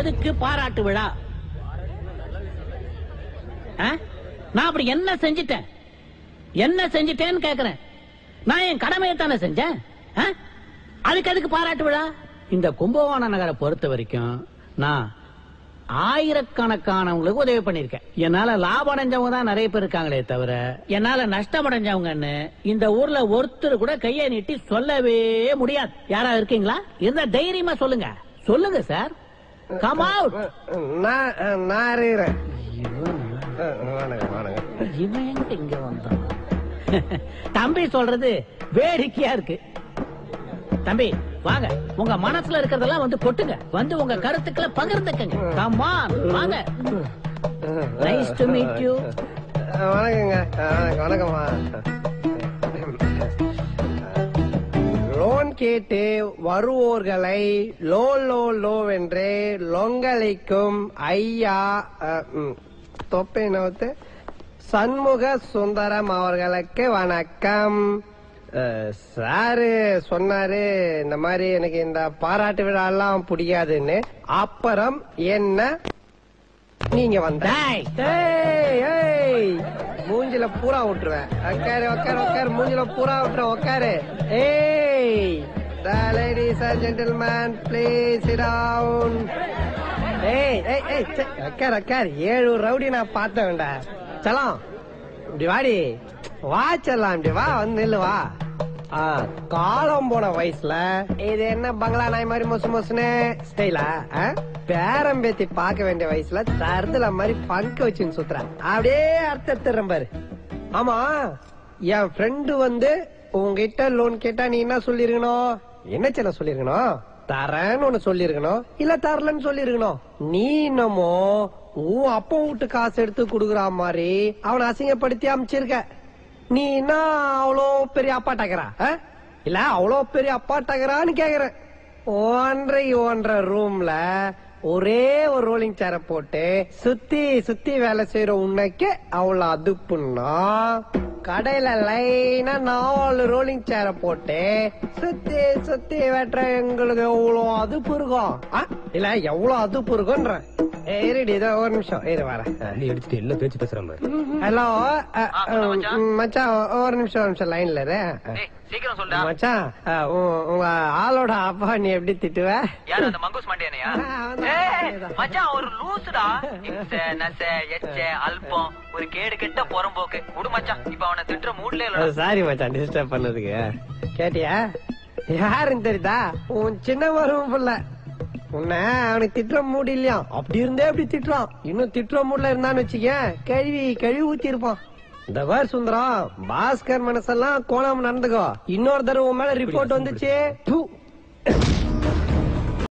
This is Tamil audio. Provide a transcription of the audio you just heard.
எதுக்கு பாராட்டு விழா? நான் அப்படி என்ன செஞ்சிட்டேன்னு கேக்குறேன். நான் என் கடமையை தானே செஞ்சேன். அதுக்கு பாராட்டு விழா? இந்த கும்பகோண நகரை பொறுத்த வரைக்கும் நான் ஆயிரக்கணக்கானவங்களுக்கு உதவி பண்ணிருக்கேன். என்னால லாபம் அடைஞ்சவங்க தான் நிறைய பேர் இருக்காங்களே தவிர என்னால நஷ்டம் அடைஞ்சவங்கன்னு இந்த ஊர்ல ஒருத்தர் கூட கையை நீட்டி சொல்லவே முடியாது. யாராவது இருக்கீங்களா? இருந்தா தைரியமா சொல்லுங்க. சொல்லுங்க சார். Come out. இவன் எங்க இங்க வந்தான்? தம்பி சொல்றது வேடிக்கையா இருக்கு. தம்பி வாங்க, உங்க மனசுல இருக்கிறதெல்லாம் வந்து கொட்டுங்க. வந்து உங்க கருத்துக்களை பகிர்ந்துக்கங்க. கம் ஆன் வாங்க. Nice to meet you. வணக்கங்க. வணக்கம்மா. லோன் கேட்டு வருவோர்களை லோ லோ லோ வென்று லொங்கலிக்கும் ஐயா தொப்பை நோத்து சண்முக சுந்தரம் அவர்களுக்கு வணக்கம். சாரு சொன்னாரு இந்த மாதிரி எனக்கு இந்த பாராட்டு விழா எல்லாம் பிடிக்காதுன்னு. அப்புறம் என்ன நீங்க வந்த மூஞ்சில பூரா விட்டுருவேன். உக்காரு உக்காரு உக்காரு, மூஞ்சில பூரா விட்டுருவேன். உக்காரு. ஏய் ladies and gentlemen, please sit down. ஏய் ஏய் ஏய் உக்காரு உக்காரு. 7 ரவுடி நான் பார்த்த வேண்டாம். சலாம் இப்படி வாடி வா. செல்லாம் இப்படி வா. வந்து நில்லு வா. காலம் போன வயசுல இது என்ன பங்களா நாய் மாதிரி மொசு மொசுன்னு ஸ்டைலா? பேரம் பேத்தி பார்க்க வேண்டிய வயசுல தருதுல மாதிரி பங்க வச்சுன்னு சுத்துறேன். அப்படியே அர்த்தம் பாரு. ஆமா, என் ஃப்ரெண்டு வந்து உங்ககிட்ட லோன் கேட்டா நீ என்ன சொல்லிருக்கணும்? என்ன செல்ல சொல்லிருக்கணும்? தரேன்னு ஒண்ணு சொல்லிருக்கணும், இல்ல தரலன்னு சொல்லிருக்கணும். நீ என்னமோ உன் அப்பா வீட்டு காசு எடுத்து குடுக்குற மாதிரி அவனை அசிங்கப்படுத்தி அமைச்சிருக்க. நீ என்ன அவ்வளோ பெரிய அப்பாட்டாக்குறா? இல்ல அவ்வளோ பெரிய அப்பாட்டாக்குறான்னு கேக்குறேன். 1.5 ரூம்ல ஒரே ஒரு ரோலிங் சேர போட்டு சுத்தி சுத்தி வேலை செய்யற உன்னைக்கு அவ்வளவு அதுப்புன்னா, கடையில லைனா 4 ரோலிங் சேர போட்டு சுத்தி சுத்தி வெட்டுற எங்களுக்கு எவ்வளவு அதுப்பு இருக்கும்? இல்ல எவ்வளவு அதுப்பு இருக்கும்ன்ற. இருடி இதோ ஒரு நிமிஷம் இரு வர. எடுத்துட்டு எல்லாம் பேச்சு பேசுறாங்க. ஹலோ மச்சான், ஒரு நிமிஷம் லைன்ல இரு. சீக்கிரம் சொல்டா மச்சான். உங்க ஆளோட அப்பா நீ எப்படி திட்டுவ? யார் அந்த மங்கூஸ் மண்டியானையா? மச்சான் ஒரு லூசுடா. அல்பம் ஒரு கேடு கெட்ட புறம்போக்கு. விடு மச்சான், இப்ப அவனை திட்டுற மூட்ல இல்ல. சாரி மச்சான் டிஸ்டர்ப் பண்ணதுக்கு. கேட்டியா யாருன்னு தெரியுதா? உன் சின்ன மரும புள்ள. உன்ன அவனுக்கு திட்டுற மூடு இல்லையா? அப்படி இருந்தே அப்படி திட்டுறான். இன்னும் திட்டுற மூட்ல இருந்தான்னு வச்சுக்க கழுவி ஊத்தி இருப்பான். இந்த மாதிரி சுந்தரம் பாஸ்கர் மனசெல்லாம் கோணாம நடந்துக்கோ. இன்னொரு தடவை உன் மேல ரிப்போர்ட் வந்துச்சு